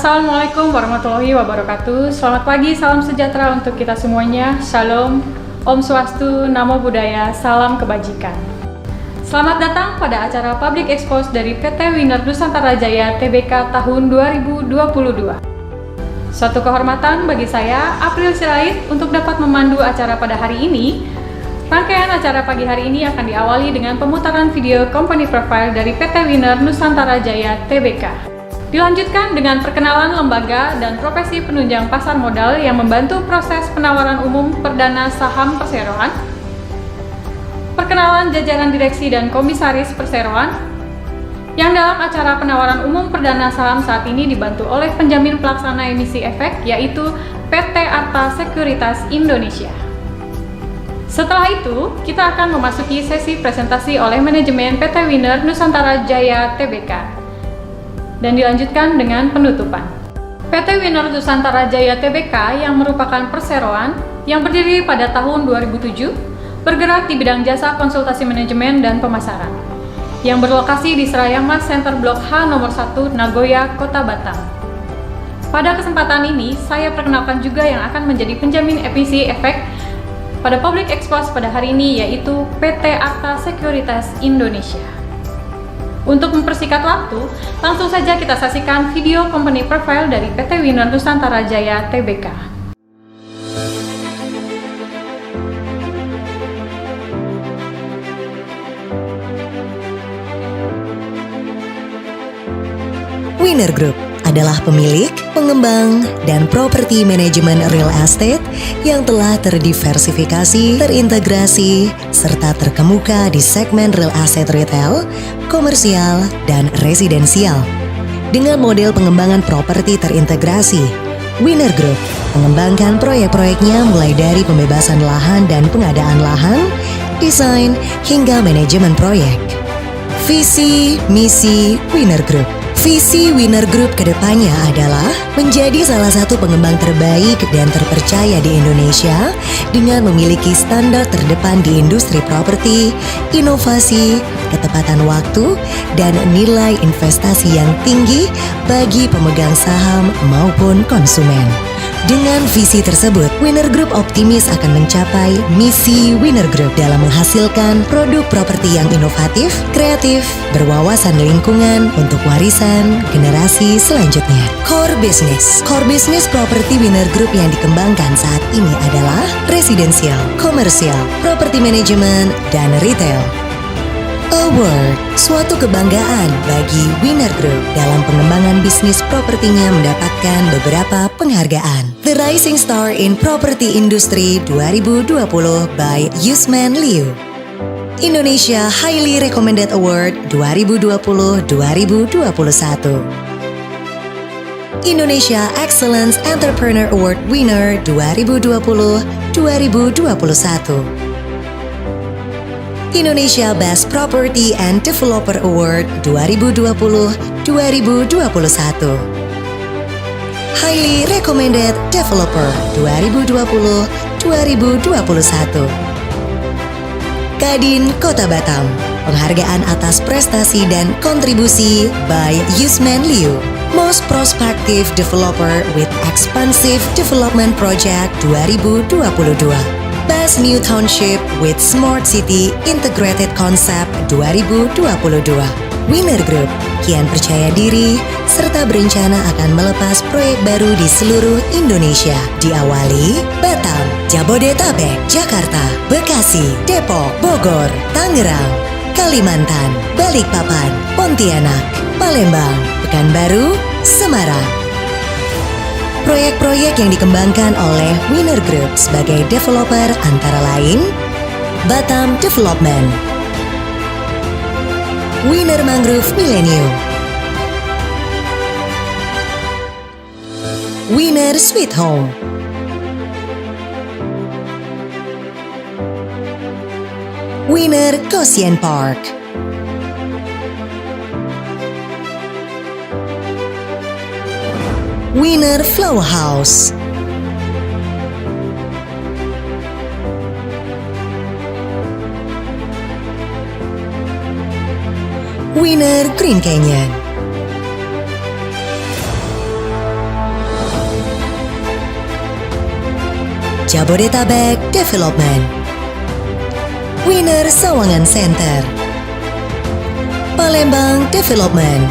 Assalamualaikum warahmatullahi wabarakatuh. Selamat pagi, salam sejahtera untuk kita semuanya. Shalom, Om Swastu, Namo Buddhaya, salam kebajikan. Selamat datang pada acara Public Expose dari PT Winner Nusantara Jaya Tbk tahun 2022. Suatu kehormatan bagi saya, April Sirait, untuk dapat memandu acara pada hari ini. Rangkaian acara pagi hari ini akan diawali dengan pemutaran video company profile dari PT Winner Nusantara Jaya Tbk. Dilanjutkan dengan perkenalan lembaga dan profesi penunjang pasar modal yang membantu proses penawaran umum perdana saham perseroan, perkenalan jajaran direksi dan komisaris perseroan, yang dalam acara penawaran umum perdana saham saat ini dibantu oleh penjamin pelaksana emisi efek, yaitu PT Arta Sekuritas Indonesia. Setelah itu, kita akan memasuki sesi presentasi oleh manajemen PT Winner Nusantara Jaya Tbk. Dan dilanjutkan dengan penutupan. PT Winner Nusantara Jaya Tbk yang merupakan perseroan yang berdiri pada tahun 2007, bergerak di bidang jasa konsultasi manajemen dan pemasaran, yang berlokasi di Serayang Mas Center Blok H nomor 1 Nagoya, Kota Batam. Pada kesempatan ini, saya perkenalkan juga yang akan menjadi penjamin emisi efek pada Public Expose pada hari ini, yaitu PT Arta Sekuritas Indonesia. Untuk mempersingkat waktu, langsung saja kita saksikan video company profile dari PT Winner Nusantara Jaya Tbk. Winner Group adalah pemilik, pengembang, dan properti manajemen real estate yang telah terdiversifikasi, terintegrasi, serta terkemuka di segmen real estate retail, komersial, dan residensial. Dengan model pengembangan properti terintegrasi, Winner Group mengembangkan proyek-proyeknya mulai dari pembebasan lahan dan pengadaan lahan, desain, hingga manajemen proyek. Visi, misi Winner Group. Visi Winner Group ke depannya adalah menjadi salah satu pengembang terbaik dan terpercaya di Indonesia dengan memiliki standar terdepan di industri properti, inovasi, ketepatan waktu, dan nilai investasi yang tinggi bagi pemegang saham maupun konsumen. Dengan visi tersebut, Winner Group optimis akan mencapai misi Winner Group dalam menghasilkan produk properti yang inovatif, kreatif, berwawasan lingkungan untuk warisan generasi selanjutnya. Core Business properti Winner Group yang dikembangkan saat ini adalah residensial, komersial, property management, dan retail. Award, suatu kebanggaan bagi Winner Group dalam pengembangan bisnis propertinya mendapatkan beberapa penghargaan. The Rising Star in Property Industry 2020 by Yusman Liu. Indonesia Highly Recommended Award 2020-2021. Indonesia Excellence Entrepreneur Award Winner 2020-2021. Indonesia Best Property and Developer Award 2020-2021. Highly Recommended Developer 2020-2021. Kadin Kota Batam, penghargaan atas prestasi dan kontribusi by Yusman Liu. Most Prospective Developer with Expansive Development Project 2022. Best New Township with Smart City Integrated Concept 2022. Winner Group kian percaya diri serta berencana akan melepas proyek baru di seluruh Indonesia. Diawali Batam, Jabodetabek, Jakarta, Bekasi, Depok, Bogor, Tangerang, Kalimantan, Balikpapan, Pontianak, Palembang, Pekanbaru, Semarang. Proyek-proyek yang dikembangkan oleh Winner Group sebagai developer antara lain Batam Development, Winner Mangrove Millennium, Winner Sweet Home, Winner Gosien Park, Winner Flower House, Winner Green Canyon, Jabodetabek Development, Winner Sawangan Center, Palembang Development,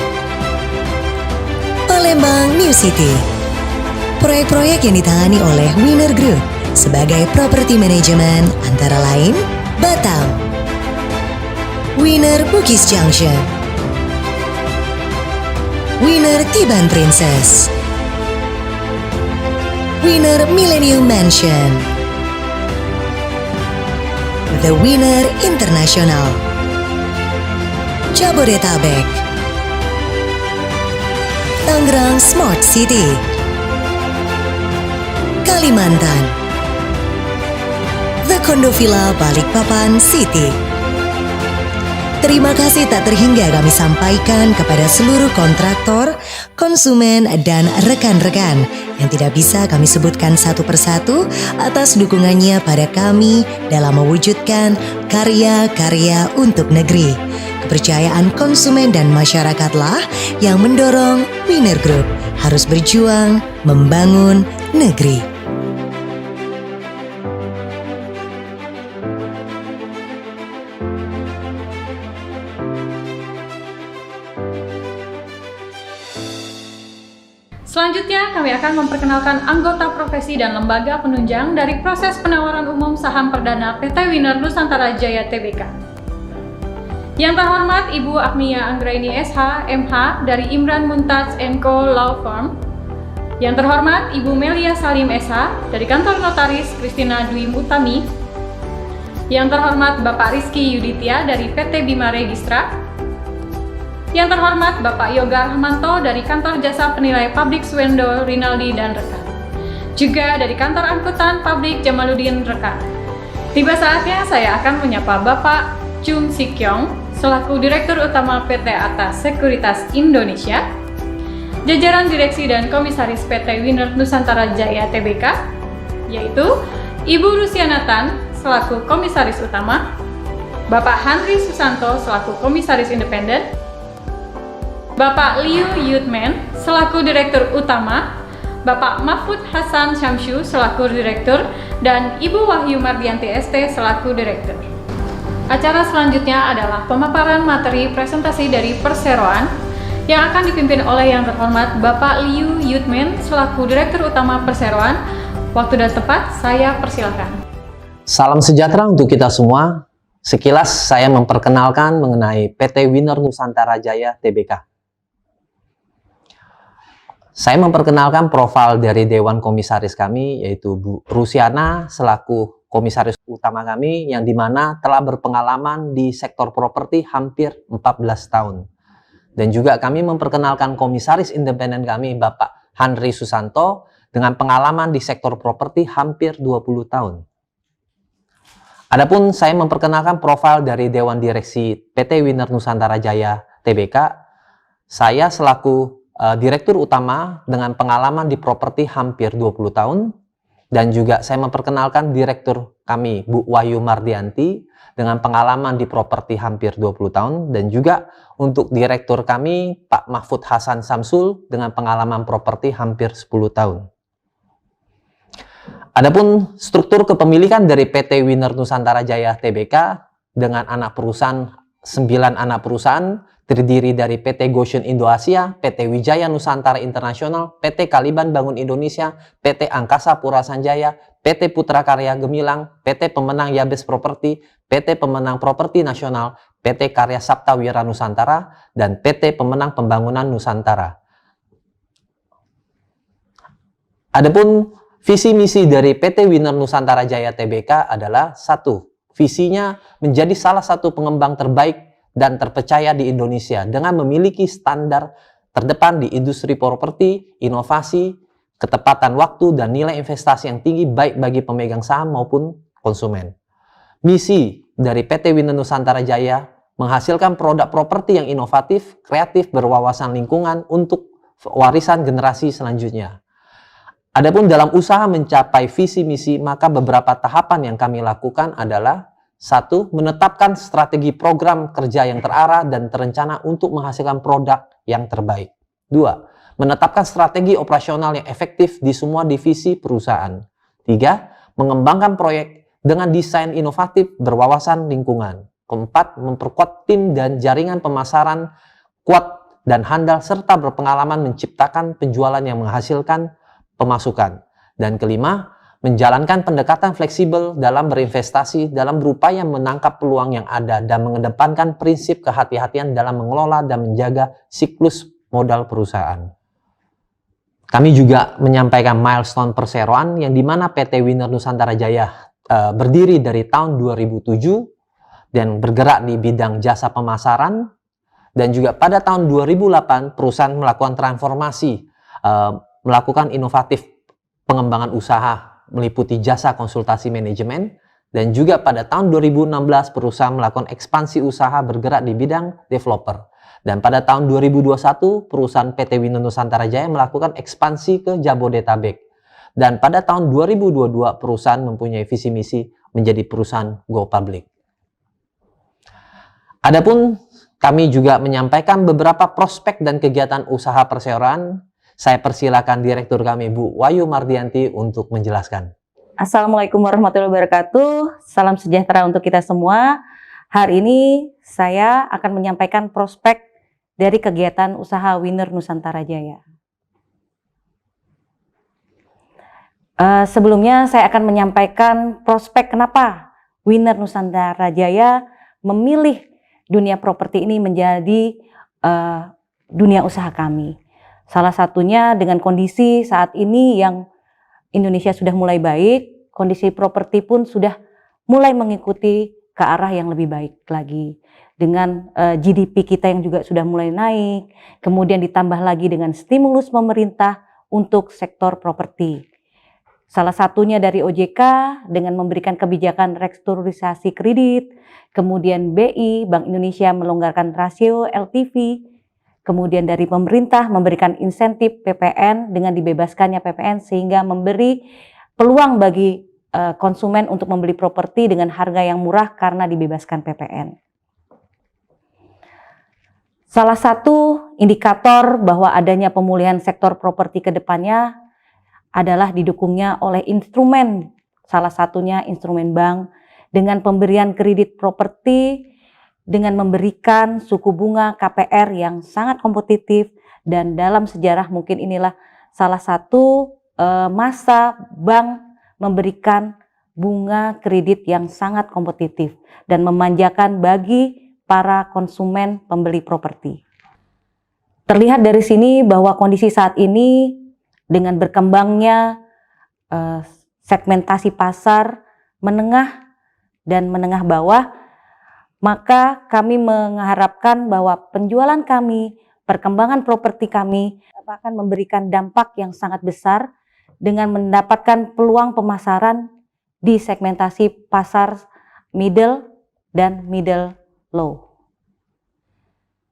Palembang New City. Proyek-proyek yang ditangani oleh Winner Group sebagai property management antara lain Batam, Winner Bugis Junction, Winner Tiban Princess, Winner Millennium Mansion, The Winner International, Jabodetabek, Tangerang Smart City, Kalimantan, The Condo Villa Balikpapan City. Terima kasih tak terhingga kami sampaikan kepada seluruh kontraktor, konsumen, dan rekan-rekan yang tidak bisa kami sebutkan satu persatu atas dukungannya pada kami dalam mewujudkan karya-karya untuk negeri. Kepercayaan konsumen dan masyarakatlah yang mendorong Winner Group harus berjuang membangun negeri. Selanjutnya, kami akan memperkenalkan anggota profesi dan lembaga penunjang dari proses penawaran umum saham perdana PT Winner Nusantara Jaya Tbk. Yang terhormat Ibu Agnia Anggraini SH, MH dari Imran Mumtaz & Co Law Firm. Yang terhormat Ibu Melia Salim SH dari Kantor Notaris Kristina Dwi Utami. Yang terhormat Bapak Rizky Yuditya dari PT Bima Registra. Yang terhormat Bapak Yoga Rahmanto dari Kantor Jasa Penilai Publik Swendo Rinaldi dan rekan. Juga dari Kantor Angkutan Publik Jamaluddin rekan. Tiba saatnya saya akan menyapa Bapak Chung Sikyong selaku Direktur Utama PT Arta Sekuritas Indonesia, jajaran Direksi dan Komisaris PT Winner Nusantara Jaya Tbk, yaitu Ibu Rusiana Tan selaku Komisaris Utama, Bapak Henry Susanto selaku Komisaris Independen, Bapak Liu Yutman selaku Direktur Utama, Bapak Mahfud Hasan Syamsyu selaku Direktur, dan Ibu Wahyu Mardianti ST selaku Direktur. Acara selanjutnya adalah pemaparan materi presentasi dari perseroan yang akan dipimpin oleh yang terhormat Bapak Liu Yutman selaku Direktur Utama Perseroan. Waktu dan tempat saya persilakan. Salam sejahtera untuk kita semua. Sekilas saya memperkenalkan mengenai PT Winner Nusantara Jaya Tbk. Saya memperkenalkan profil dari Dewan Komisaris kami, yaitu Bu Rusiana selaku Komisaris Utama kami, yang dimana telah berpengalaman di sektor properti hampir 14 tahun. Dan juga kami memperkenalkan Komisaris Independen kami, Bapak Henry Susanto, dengan pengalaman di sektor properti hampir 20 tahun. Adapun saya memperkenalkan profil dari Dewan Direksi PT Winner Nusantara Jaya Tbk, saya selaku Direktur Utama dengan pengalaman di properti hampir 20 tahun, dan juga saya memperkenalkan Direktur kami Bu Wahyu Mardianti dengan pengalaman di properti hampir 20 tahun, dan juga untuk Direktur kami Pak Mahfud Hasan Samsul dengan pengalaman properti hampir 10 tahun. Adapun struktur kepemilikan dari PT Winner Nusantara Jaya Tbk dengan anak perusahaan 9 anak perusahaan terdiri dari PT Goshen Indo Asia, PT Wijaya Nusantara Internasional, PT Kaliban Bangun Indonesia, PT Angkasa Pura Sanjaya, PT Putra Karya Gemilang, PT Pemenang Yabes Properti, PT Pemenang Properti Nasional, PT Karya Sapta Wira Nusantara, dan PT Pemenang Pembangunan Nusantara. Adapun visi misi dari PT Winner Nusantara Jaya Tbk adalah 1. Visinya menjadi salah satu pengembang terbaik dan terpercaya di Indonesia dengan memiliki standar terdepan di industri properti, inovasi, ketepatan waktu, dan nilai investasi yang tinggi baik bagi pemegang saham maupun konsumen. Misi dari PT Winner Nusantara Jaya menghasilkan produk properti yang inovatif, kreatif, berwawasan lingkungan untuk warisan generasi selanjutnya. Adapun dalam usaha mencapai visi misi, maka beberapa tahapan yang kami lakukan adalah 1. Menetapkan strategi program kerja yang terarah dan terencana untuk menghasilkan produk yang terbaik. 2. Menetapkan strategi operasional yang efektif di semua divisi perusahaan. 3. mengembangkan proyek dengan desain inovatif berwawasan lingkungan. Keempat, memperkuat tim dan jaringan pemasaran kuat dan handal serta berpengalaman menciptakan penjualan yang menghasilkan pemasukan. Dan kelima, menjalankan pendekatan fleksibel dalam berinvestasi dalam berupaya menangkap peluang yang ada dan mengedepankan prinsip kehati-hatian dalam mengelola dan menjaga siklus modal perusahaan. Kami juga menyampaikan milestone perseroan yang dimana PT Winner Nusantara Jaya berdiri dari tahun 2007 dan bergerak di bidang jasa pemasaran, dan juga pada tahun 2008 perusahaan melakukan transformasi, melakukan inovatif pengembangan usaha meliputi jasa konsultasi manajemen, dan juga pada tahun 2016 perusahaan melakukan ekspansi usaha bergerak di bidang developer. Dan pada tahun 2021, perusahaan PT Winner Nusantara Jaya melakukan ekspansi ke Jabodetabek. Dan pada tahun 2022, perusahaan mempunyai visi misi menjadi perusahaan go public. Adapun kami juga menyampaikan beberapa prospek dan kegiatan usaha perseroan. Saya persilakan Direktur kami, Bu Wayu Mardianti, untuk menjelaskan. Assalamualaikum warahmatullahi wabarakatuh. Salam sejahtera untuk kita semua. Hari ini saya akan menyampaikan prospek dari kegiatan usaha Winner Nusantara Jaya. Sebelumnya saya akan menyampaikan prospek kenapa Winner Nusantara Jaya memilih dunia properti ini menjadi dunia usaha kami. Salah satunya dengan kondisi saat ini yang Indonesia sudah mulai baik, kondisi properti pun sudah mulai mengikuti ke arah yang lebih baik lagi. Dengan GDP kita yang juga sudah mulai naik, kemudian ditambah lagi dengan stimulus pemerintah untuk sektor properti. Salah satunya dari OJK dengan memberikan kebijakan restrukturisasi kredit, kemudian BI, Bank Indonesia melonggarkan rasio LTV, kemudian dari pemerintah memberikan insentif PPN dengan dibebaskannya PPN sehingga memberi peluang bagi konsumen untuk membeli properti dengan harga yang murah karena dibebaskan PPN. Salah satu indikator bahwa adanya pemulihan sektor properti ke depannya adalah didukungnya oleh instrumen, salah satunya instrumen bank dengan pemberian kredit properti dengan memberikan suku bunga KPR yang sangat kompetitif, dan dalam sejarah mungkin inilah salah satu masa bank memberikan bunga kredit yang sangat kompetitif dan memanjakan bagi para konsumen pembeli properti. Terlihat dari sini bahwa kondisi saat ini dengan berkembangnya segmentasi pasar menengah dan menengah bawah, maka kami mengharapkan bahwa penjualan kami, perkembangan properti kami akan memberikan dampak yang sangat besar dengan mendapatkan peluang pemasaran di segmentasi pasar middle dan middle low.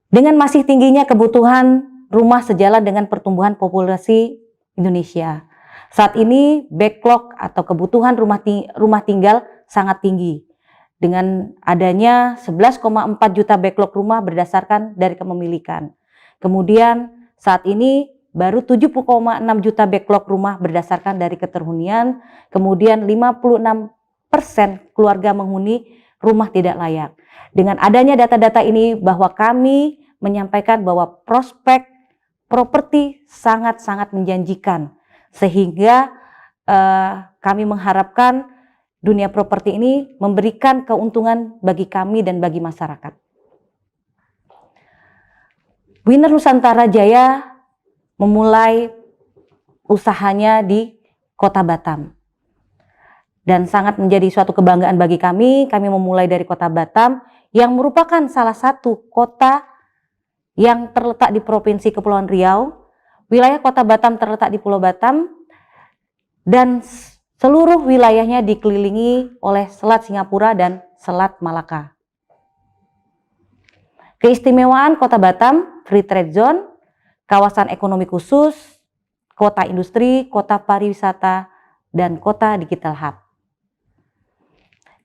Dengan masih tingginya kebutuhan rumah sejalan dengan pertumbuhan populasi Indonesia. Saat ini backlog atau kebutuhan rumah tinggal sangat tinggi. Dengan adanya 11,4 juta backlog rumah berdasarkan dari kepemilikan. Kemudian saat ini baru 7,6 juta backlog rumah berdasarkan dari keterhunian. Kemudian 56% keluarga menghuni rumah tidak layak. Dengan adanya data-data ini bahwa kami menyampaikan bahwa prospek properti sangat-sangat menjanjikan. Sehingga kami mengharapkan dunia properti ini memberikan keuntungan bagi kami dan bagi masyarakat. Winner Nusantara Jaya memulai usahanya di Kota Batam. Dan sangat menjadi suatu kebanggaan bagi kami memulai dari Kota Batam yang merupakan salah satu kota yang terletak di Provinsi Kepulauan Riau. Wilayah Kota Batam terletak di Pulau Batam dan seluruh wilayahnya dikelilingi oleh Selat Singapura dan Selat Malaka. Keistimewaan Kota Batam, Free Trade Zone, kawasan ekonomi khusus, kota industri, kota pariwisata, dan kota digital hub.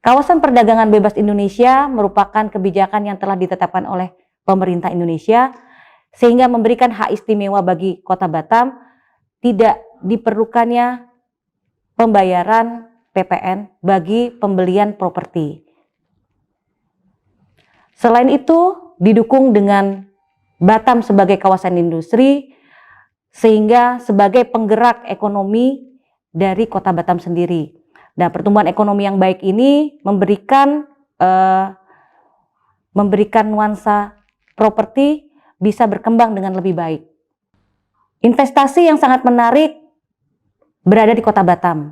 Kawasan perdagangan bebas Indonesia merupakan kebijakan yang telah ditetapkan oleh pemerintah Indonesia sehingga memberikan hak istimewa bagi Kota Batam, tidak diperlukannya pembayaran PPN bagi pembelian properti. Selain itu, didukung dengan Batam sebagai kawasan industri, sehingga sebagai penggerak ekonomi dari kota Batam sendiri. Nah, pertumbuhan ekonomi yang baik ini memberikan nuansa properti bisa berkembang dengan lebih baik. Investasi yang sangat menarik berada di kota Batam.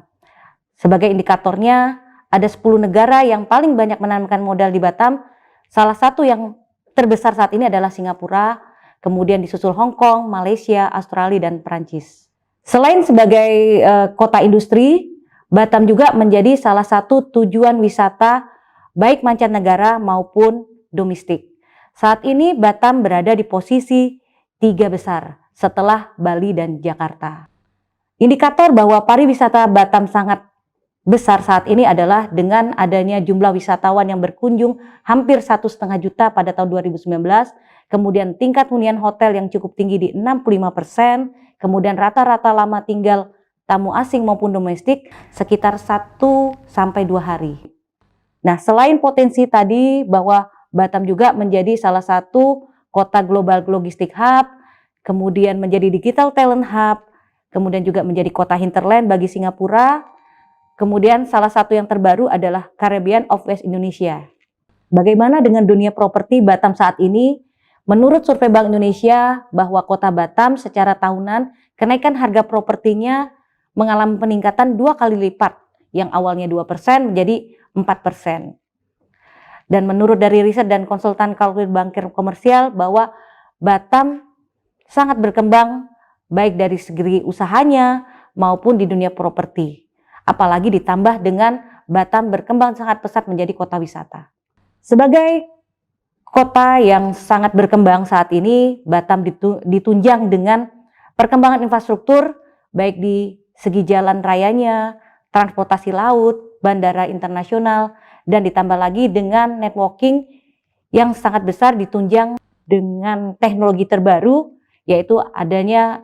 Sebagai indikatornya, ada 10 negara yang paling banyak menanamkan modal di Batam. Salah satu yang terbesar saat ini adalah Singapura, kemudian disusul Hong Kong, Malaysia, Australia, dan Perancis. Selain sebagai kota industri, Batam juga menjadi salah satu tujuan wisata baik mancanegara maupun domestik. Saat ini Batam berada di posisi 3 besar setelah Bali dan Jakarta. Indikator bahwa pariwisata Batam sangat besar saat ini adalah dengan adanya jumlah wisatawan yang berkunjung hampir 1,5 juta pada tahun 2019, kemudian tingkat hunian hotel yang cukup tinggi di 65%, kemudian rata-rata lama tinggal tamu asing maupun domestik sekitar 1-2 hari. Nah, selain potensi tadi bahwa Batam juga menjadi salah satu kota global logistik hub, kemudian menjadi digital talent hub, kemudian juga menjadi kota hinterland bagi Singapura. Kemudian salah satu yang terbaru adalah Caribbean of West Indonesia. Bagaimana dengan dunia properti Batam saat ini? Menurut survei Bank Indonesia bahwa kota Batam secara tahunan kenaikan harga propertinya mengalami peningkatan 2 kali lipat, yang awalnya 2% menjadi 4%. Dan menurut dari riset dan konsultan kalkulator bankir komersial bahwa Batam sangat berkembang baik dari segi usahanya maupun di dunia properti. Apalagi ditambah dengan Batam berkembang sangat pesat menjadi kota wisata. Sebagai kota yang sangat berkembang saat ini, Batam ditunjang dengan perkembangan infrastruktur baik di segi jalan rayanya, transportasi laut, bandara internasional, dan ditambah lagi dengan networking yang sangat besar ditunjang dengan teknologi terbaru, yaitu adanya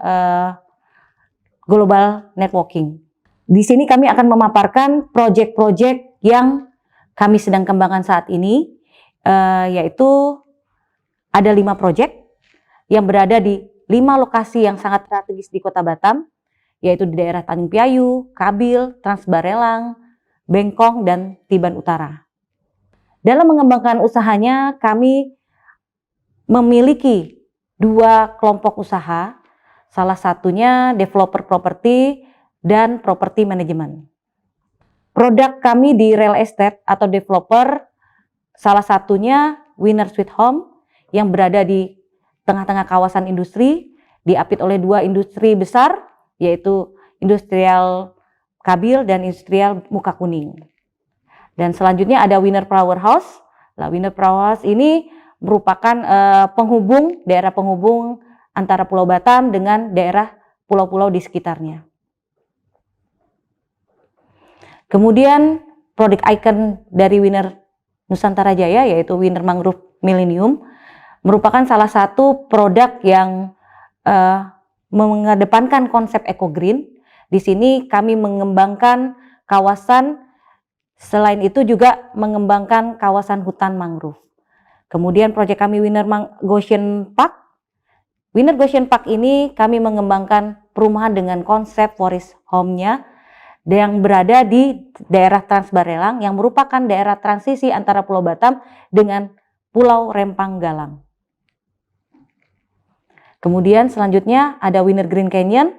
global networking. Di sini kami akan memaparkan proyek-proyek yang kami sedang kembangkan saat ini, yaitu ada 5 proyek yang berada di 5 lokasi yang sangat strategis di kota Batam, yaitu di daerah Tanjung Piayu, Kabil, Transbarelang, Bengkong, dan Tiban Utara. Dalam mengembangkan usahanya, kami memiliki 2 kelompok usaha, salah satunya developer properti dan properti manajemen. Produk kami di real estate atau developer, salah satunya Winner Sweet Home yang berada di tengah-tengah kawasan industri, diapit oleh 2 industri besar, yaitu Industrial Kabil dan Industrial Muka Kuning. Dan selanjutnya ada Winner Flower House. Nah, Winner Flower House ini merupakan daerah penghubung antara Pulau Batam dengan daerah pulau-pulau di sekitarnya. Kemudian produk ikon dari Winner Nusantara Jaya yaitu Winner Mangrove Millennium merupakan salah satu produk yang mengedepankan konsep eco green. Di sini kami mengembangkan kawasan, selain itu juga mengembangkan kawasan hutan mangrove. Kemudian proyek kami Winner Goshen Park. Winner Goshen Park ini kami mengembangkan perumahan dengan konsep forest home-nya yang berada di daerah Transbarelang yang merupakan daerah transisi antara Pulau Batam dengan Pulau Rempang Galang. Kemudian selanjutnya ada Winner Green Canyon.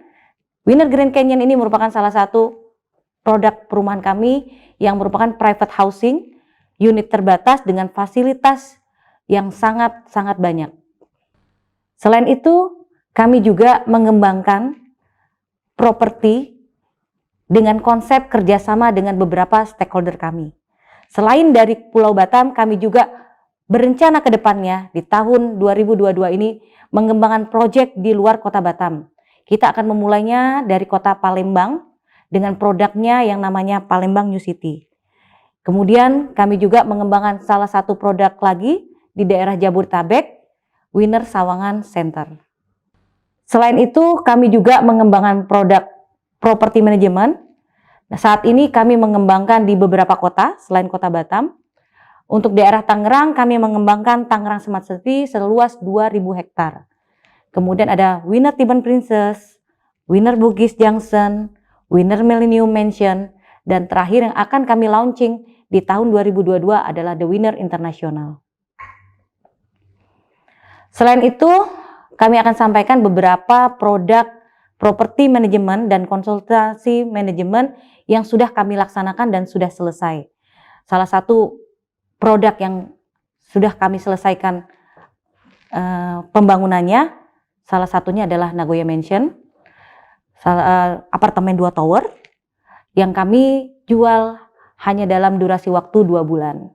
Winner Green Canyon ini merupakan salah satu produk perumahan kami yang merupakan private housing, unit terbatas dengan fasilitas yang sangat-sangat banyak. Selain itu, kami juga mengembangkan properti dengan konsep kerjasama dengan beberapa stakeholder kami. Selain dari Pulau Batam, kami juga berencana ke depannya di tahun 2022 ini mengembangkan proyek di luar kota Batam. Kita akan memulainya dari kota Palembang dengan produknya yang namanya Palembang New City. Kemudian kami juga mengembangkan salah satu produk lagi di daerah Jabodetabek, Winner Sawangan Center. Selain itu, kami juga mengembangkan produk properti manajemen, Nah, saat ini kami mengembangkan di beberapa kota selain kota Batam. Untuk daerah Tangerang, kami mengembangkan Tangerang Smart City seluas 2.000 hektar. Kemudian ada Winner Tiban Princess, Winner Bugis Junction, Winner Millennium Mansion, dan terakhir yang akan kami launching di tahun 2022 adalah The Winner International. Selain itu, kami akan sampaikan beberapa produk properti manajemen dan konsultasi manajemen yang sudah kami laksanakan dan sudah selesai. Salah satu produk yang sudah kami selesaikan pembangunannya, salah satunya adalah Nagoya Mansion, apartemen 2 tower, yang kami jual hanya dalam durasi waktu 2 bulan.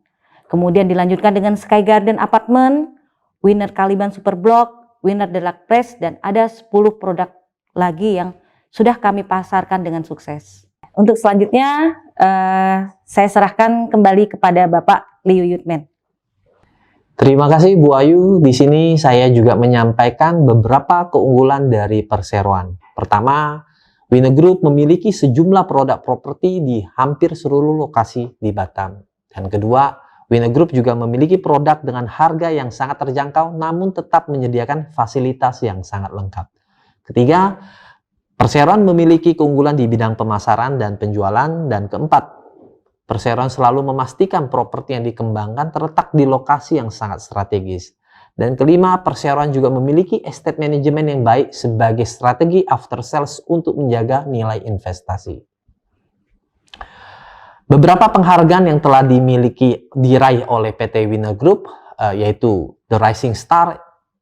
Kemudian dilanjutkan dengan Sky Garden Apartment, Winner Caliban Super Block, Winner Deluxe Press, dan ada 10 produk lagi yang sudah kami pasarkan dengan sukses. Untuk selanjutnya, saya serahkan kembali kepada Bapak Liu Yutmen. Terima kasih Bu Ayu. Di sini saya juga menyampaikan beberapa keunggulan dari perseroan. Pertama, Winner Group memiliki sejumlah produk properti di hampir seluruh lokasi di Batam. Dan kedua, Winner Group juga memiliki produk dengan harga yang sangat terjangkau namun tetap menyediakan fasilitas yang sangat lengkap. Ketiga, perseroan memiliki keunggulan di bidang pemasaran dan penjualan. Dan keempat, perseroan selalu memastikan properti yang dikembangkan terletak di lokasi yang sangat strategis. Dan kelima, perseroan juga memiliki estate management yang baik sebagai strategi after sales untuk menjaga nilai investasi. Beberapa penghargaan yang telah diraih oleh PT Winner Group yaitu The Rising Star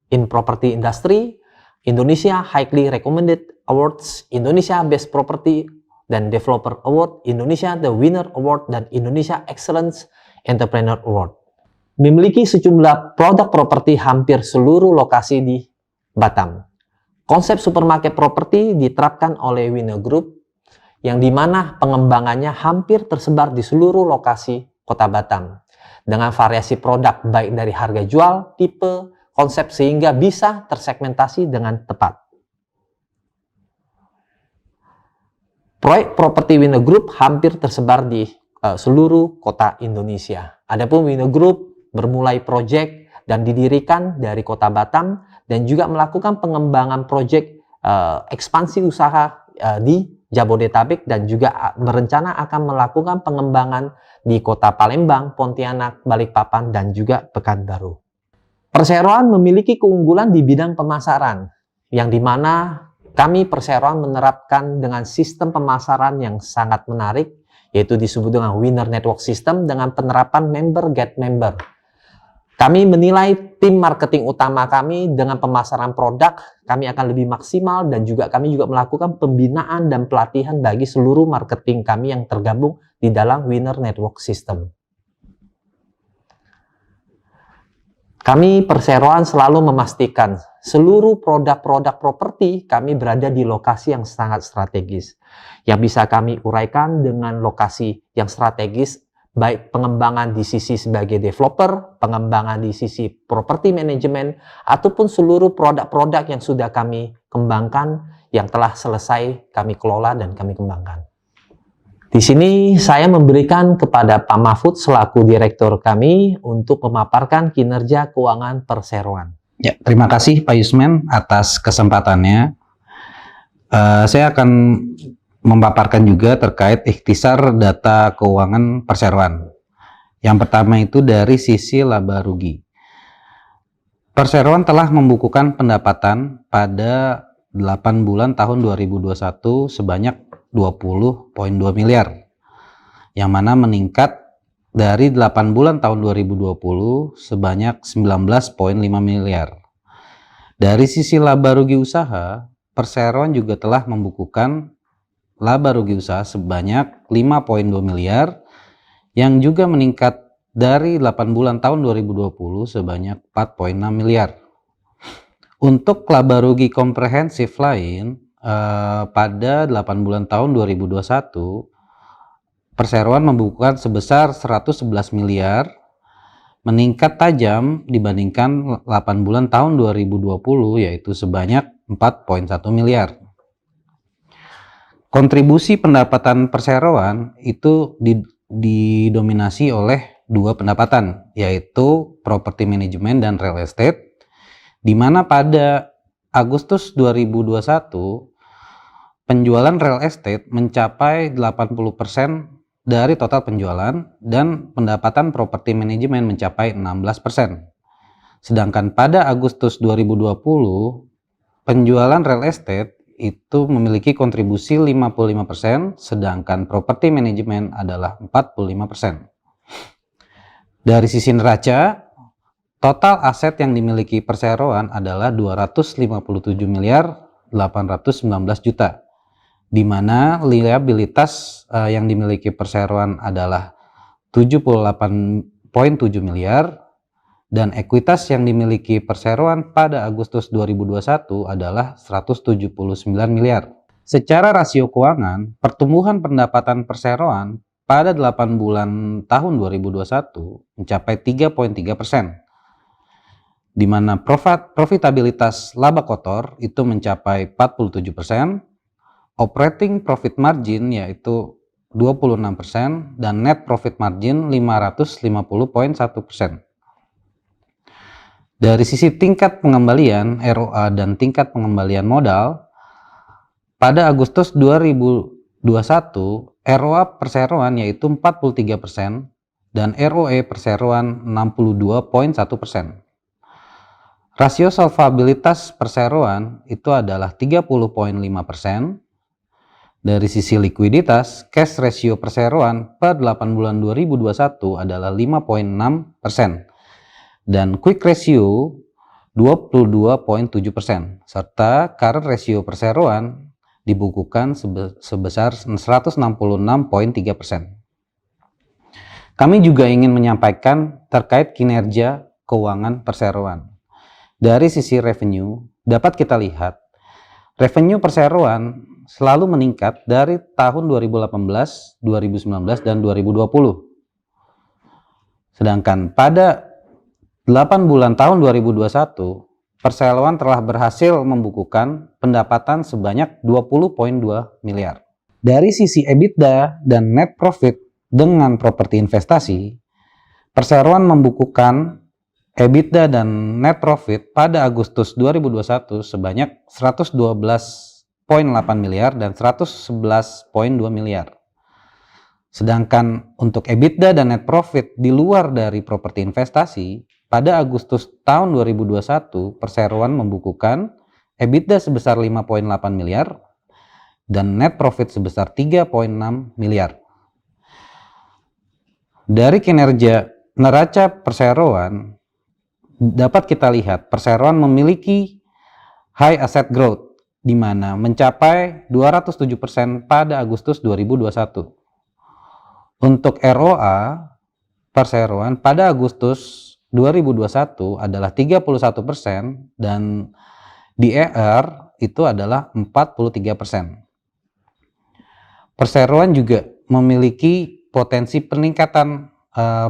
in Property Industry, Indonesia Highly Recommended Awards, Indonesia Best Property dan Developer Award, Indonesia The Winner Award, dan Indonesia Excellence Entrepreneur Award. Memiliki sejumlah produk properti hampir seluruh lokasi di Batam. Konsep supermarket properti diterapkan oleh Winner Group, yang dimana pengembangannya hampir tersebar di seluruh lokasi kota Batam, dengan variasi produk baik dari harga jual, tipe, konsep sehingga bisa tersegmentasi dengan tepat. Proyek properti Winner Group hampir tersebar di seluruh kota Indonesia. Adapun Winner Group bermulai proyek dan didirikan dari kota Batam dan juga melakukan pengembangan proyek ekspansi usaha di Jabodetabek dan juga berencana akan melakukan pengembangan di kota Palembang, Pontianak, Balikpapan, dan juga Pekanbaru. Perseroan memiliki keunggulan di bidang pemasaran, yang dimana kami perseroan menerapkan dengan sistem pemasaran yang sangat menarik, yaitu disebut dengan Winner Network System dengan penerapan member get member. Kami menilai tim marketing utama kami dengan pemasaran produk, kami akan lebih maksimal dan juga kami juga melakukan pembinaan dan pelatihan bagi seluruh marketing kami yang tergabung di dalam Winner Network System. Kami perseroan selalu memastikan seluruh produk-produk properti kami berada di lokasi yang sangat strategis. Yang bisa kami uraikan dengan lokasi yang strategis, baik pengembangan di sisi sebagai developer, pengembangan di sisi properti manajemen, ataupun seluruh produk-produk yang sudah kami kembangkan, yang telah selesai kami kelola dan kami kembangkan. Di sini saya memberikan kepada Pak Mahfud selaku direktur kami untuk memaparkan kinerja keuangan perseroan. Ya, terima kasih Pak Yusmen atas kesempatannya. Saya akan memaparkan juga terkait ikhtisar data keuangan perseroan. Yang pertama itu dari sisi laba rugi. Perseroan telah membukukan pendapatan pada 8 bulan tahun 2021 sebanyak 20,2 miliar, yang mana meningkat dari 8 bulan tahun 2020 sebanyak 19,5 miliar. Dari sisi laba rugi usaha, perseroan juga telah membukukan laba rugi usaha sebanyak 5,2 miliar, yang juga meningkat dari 8 bulan tahun 2020 sebanyak 4,6 miliar. Untuk laba rugi komprehensif lain, pada 8 bulan tahun 2021, perseroan membukukan sebesar 111 miliar, meningkat tajam dibandingkan 8 bulan tahun 2020, yaitu sebanyak 4,1 miliar. Kontribusi pendapatan perseroan itu didominasi oleh dua pendapatan, yaitu properti manajemen dan real estate, di mana pada Agustus 2021 penjualan real estate mencapai 80% dari total penjualan dan pendapatan properti manajemen mencapai 16%. Sedangkan pada Agustus 2020 penjualan real estate itu memiliki kontribusi 55%, sedangkan properti manajemen adalah 45%. Dari sisi neraca, total aset yang dimiliki perseroan adalah 257 miliar 819 juta, di mana liabilitas yang dimiliki perseroan adalah 78,7 miliar, dan ekuitas yang dimiliki perseroan pada Agustus 2021 adalah 179 miliar. Secara rasio keuangan, pertumbuhan pendapatan perseroan pada 8 bulan tahun 2021 mencapai 3,3%, di mana profitabilitas laba kotor itu mencapai 47%, operating profit margin yaitu 26%, dan net profit margin 550,1%. Dari sisi tingkat pengembalian ROA dan tingkat pengembalian modal, pada Agustus 2021 ROA perseroan yaitu 43% dan ROE perseroan 62,1%. Rasio solvabilitas perseroan itu adalah 30,5%. Dari sisi likuiditas, cash ratio perseroan per 8 bulan 2021 adalah 5,6%. Dan quick ratio 22,7%, serta current ratio perseroan dibukukan sebesar 166,3%. Kami juga ingin menyampaikan terkait kinerja keuangan perseroan. Dari sisi revenue, dapat kita lihat revenue perseroan selalu meningkat dari tahun 2018, 2019, dan 2020. Sedangkan pada 8 bulan tahun 2021, perseroan telah berhasil membukukan pendapatan sebanyak 20,2 miliar. Dari sisi EBITDA dan net profit dengan properti investasi, perseroan membukukan EBITDA dan net profit pada Agustus 2021 sebanyak 112,8 miliar dan 111,2 miliar. Sedangkan untuk EBITDA dan net profit di luar dari properti investasi, pada Agustus tahun 2021, perseroan membukukan EBITDA sebesar 5,8 miliar dan net profit sebesar 3,6 miliar. Dari kinerja neraca perseroan, dapat kita lihat perseroan memiliki high asset growth, di mana mencapai 207% pada Agustus 2021. Untuk ROA, perseroan pada Agustus 2021 adalah 31% dan DER itu adalah 43%. Perseroan juga memiliki potensi peningkatan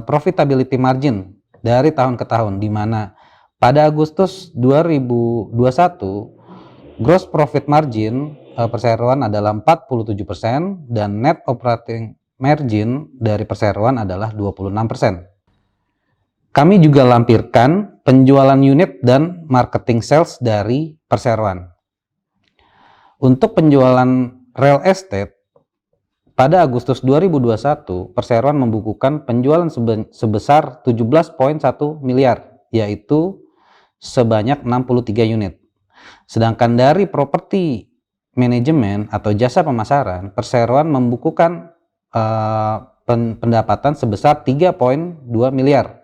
profitability margin dari tahun ke tahun, di mana pada Agustus 2021 gross profit margin perseroan adalah 47% dan net operating margin dari perseroan adalah 26%. Kami juga lampirkan penjualan unit dan marketing sales dari perseroan. Untuk penjualan real estate, pada Agustus 2021, perseroan membukukan penjualan sebesar 17,1 miliar, yaitu sebanyak 63 unit. Sedangkan dari properti manajemen atau jasa pemasaran, perseroan membukukan pendapatan sebesar 3,2 miliar,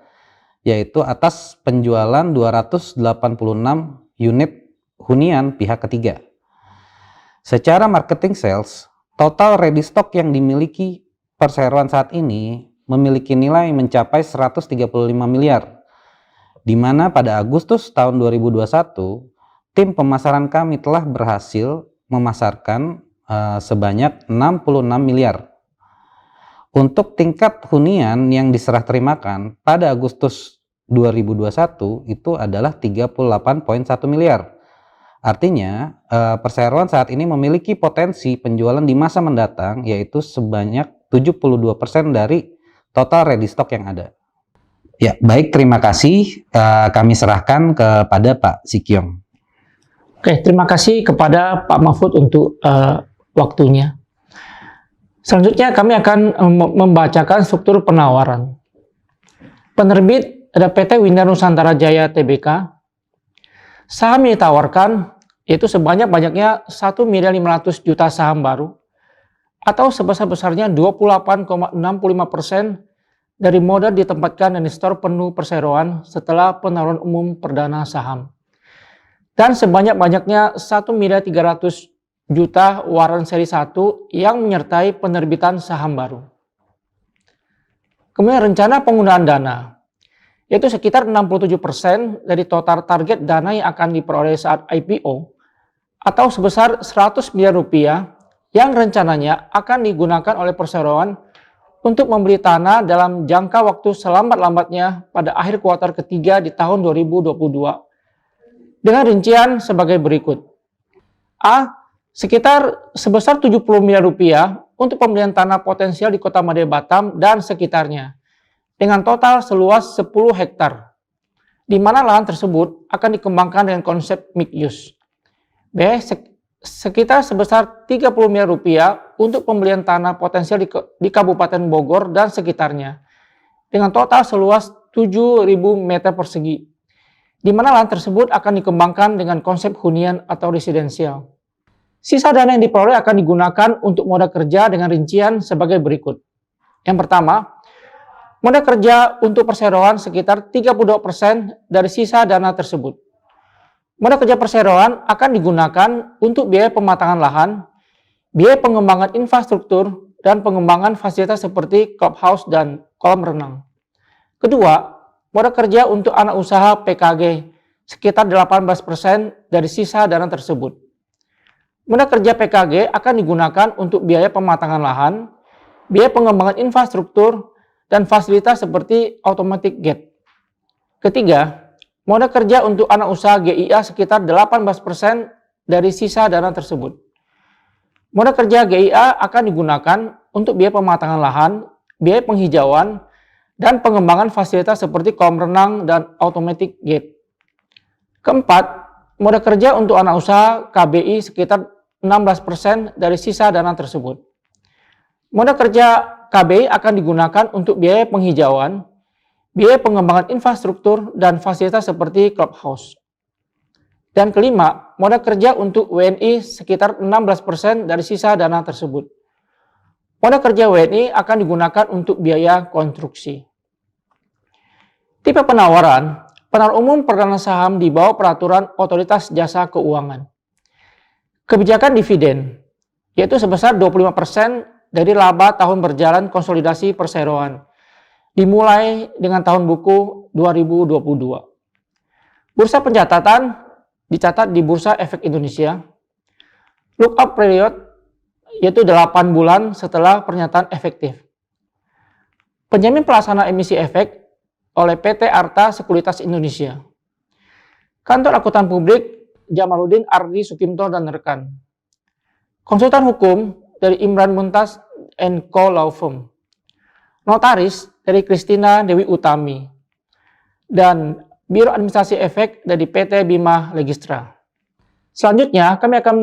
yaitu atas penjualan 286 unit hunian pihak ketiga. Secara marketing sales, total ready stock yang dimiliki perseroan saat ini memiliki nilai mencapai 135 miliar, di mana pada Agustus tahun 2021, tim pemasaran kami telah berhasil memasarkan sebanyak 66 miliar. Untuk tingkat hunian yang diserah terimakan pada Agustus 2021 itu adalah 38,1 miliar Artinya, perseroan saat ini memiliki potensi penjualan di masa mendatang yaitu sebanyak 72% dari total ready stock yang ada. Ya, baik, terima kasih. Kami serahkan kepada Pak Sikyong. Oke, terima kasih kepada Pak Mahfud untuk waktunya. Selanjutnya kami akan membacakan struktur penawaran. Penerbit ada PT Winer Nusantara Jaya Tbk. Saham yang ditawarkan yaitu sebanyak-banyaknya 1.500.000.000 saham baru atau sebesar-besarnya 28,65% dari modal ditempatkan dan di-store penuh perseroan setelah penawaran umum perdana saham. Dan sebanyak-banyaknya 1.300.000.000 waran seri 1 yang menyertai penerbitan saham baru. Kemudian rencana penggunaan dana, yaitu sekitar 67% dari total target dana yang akan diperoleh saat IPO, atau sebesar 100 miliar rupiah yang rencananya akan digunakan oleh perseroan untuk membeli tanah dalam jangka waktu selambat-lambatnya pada akhir kuartal ketiga di tahun 2022. Dengan rincian sebagai berikut. A. Sekitar sebesar 70 miliar rupiah untuk pembelian tanah potensial di Kota Madya Batam dan sekitarnya dengan total seluas 10 hektar, di mana lahan tersebut akan dikembangkan dengan konsep mixed use. B. Sekitar sebesar 30 miliar rupiah untuk pembelian tanah potensial di Kabupaten Bogor dan sekitarnya dengan total seluas 7.000 meter persegi, di mana lahan tersebut akan dikembangkan dengan konsep hunian atau residensial. Sisa dana yang diperoleh akan digunakan untuk modal kerja dengan rincian sebagai berikut. Yang pertama, modal kerja untuk perseroan sekitar 32% dari sisa dana tersebut. Modal kerja perseroan akan digunakan untuk biaya pematangan lahan, biaya pengembangan infrastruktur, dan pengembangan fasilitas seperti clubhouse dan kolam renang. Kedua, modal kerja untuk anak usaha PKG sekitar 18% dari sisa dana tersebut. Modal kerja PKG akan digunakan untuk biaya pematangan lahan, biaya pengembangan infrastruktur, dan fasilitas seperti automatic gate. Ketiga, modal kerja untuk anak usaha GIA sekitar 18% dari sisa dana tersebut. Modal kerja GIA akan digunakan untuk biaya pematangan lahan, biaya penghijauan, dan pengembangan fasilitas seperti kolam renang dan automatic gate. Keempat, modal kerja untuk anak usaha KBI sekitar 16% dari sisa dana tersebut. Modal kerja KBI akan digunakan untuk biaya penghijauan, biaya pengembangan infrastruktur, dan fasilitas seperti clubhouse. Dan kelima, modal kerja untuk WNI sekitar 16% dari sisa dana tersebut. Modal kerja WNI akan digunakan untuk biaya konstruksi. Tipe penawaran, penawaran umum perdana saham di bawah peraturan Otoritas Jasa Keuangan. Kebijakan dividen, yaitu sebesar 25% dari laba tahun berjalan konsolidasi perseroan, dimulai dengan tahun buku 2022. Bursa pencatatan dicatat di Bursa Efek Indonesia. Look-up period yaitu 8 bulan setelah pernyataan efektif. Penjamin pelaksana emisi efek oleh PT Arta Sekuritas Indonesia. Kantor Akuntan Publik Jamaluddin Ardi Sukimto dan rekan. Konsultan hukum dari Imran Muntas & Co Law Firm. Notaris dari Kristina Dewi Utami, dan Biro Administrasi Efek dari PT Bima Legistra. Selanjutnya, kami akan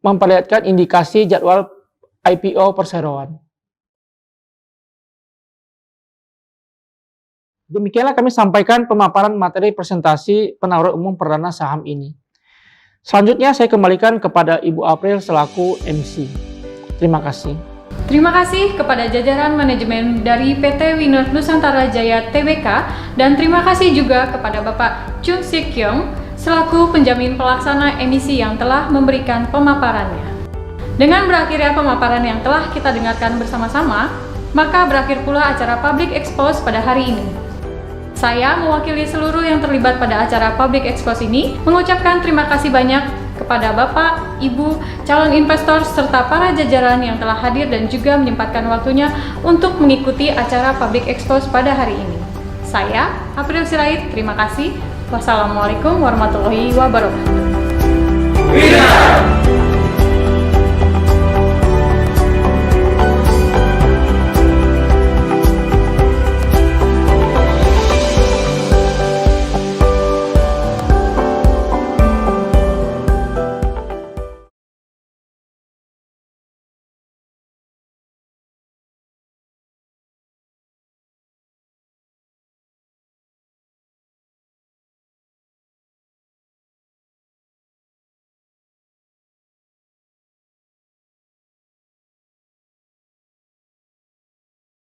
memperlihatkan indikasi jadwal IPO perseroan. Demikianlah kami sampaikan pemaparan materi presentasi penawaran umum perdana saham ini. Selanjutnya, saya kembalikan kepada Ibu April selaku MC. Terima kasih. Terima kasih kepada jajaran manajemen dari PT Winer Nusantara Jaya Tbk dan terima kasih juga kepada Bapak Chun Sik Kyong selaku penjamin pelaksana emisi yang telah memberikan pemaparannya. Dengan berakhirnya pemaparan yang telah kita dengarkan bersama-sama, maka berakhir pula acara Public Expose pada hari ini. Saya mewakili seluruh yang terlibat pada acara Public Expose ini mengucapkan terima kasih banyak kepada Bapak, Ibu, calon investor, serta para jajaran yang telah hadir dan juga menyempatkan waktunya untuk mengikuti acara Public Expose pada hari ini. Saya, April Sirait, terima kasih. Wassalamualaikum warahmatullahi wabarakatuh. Winner!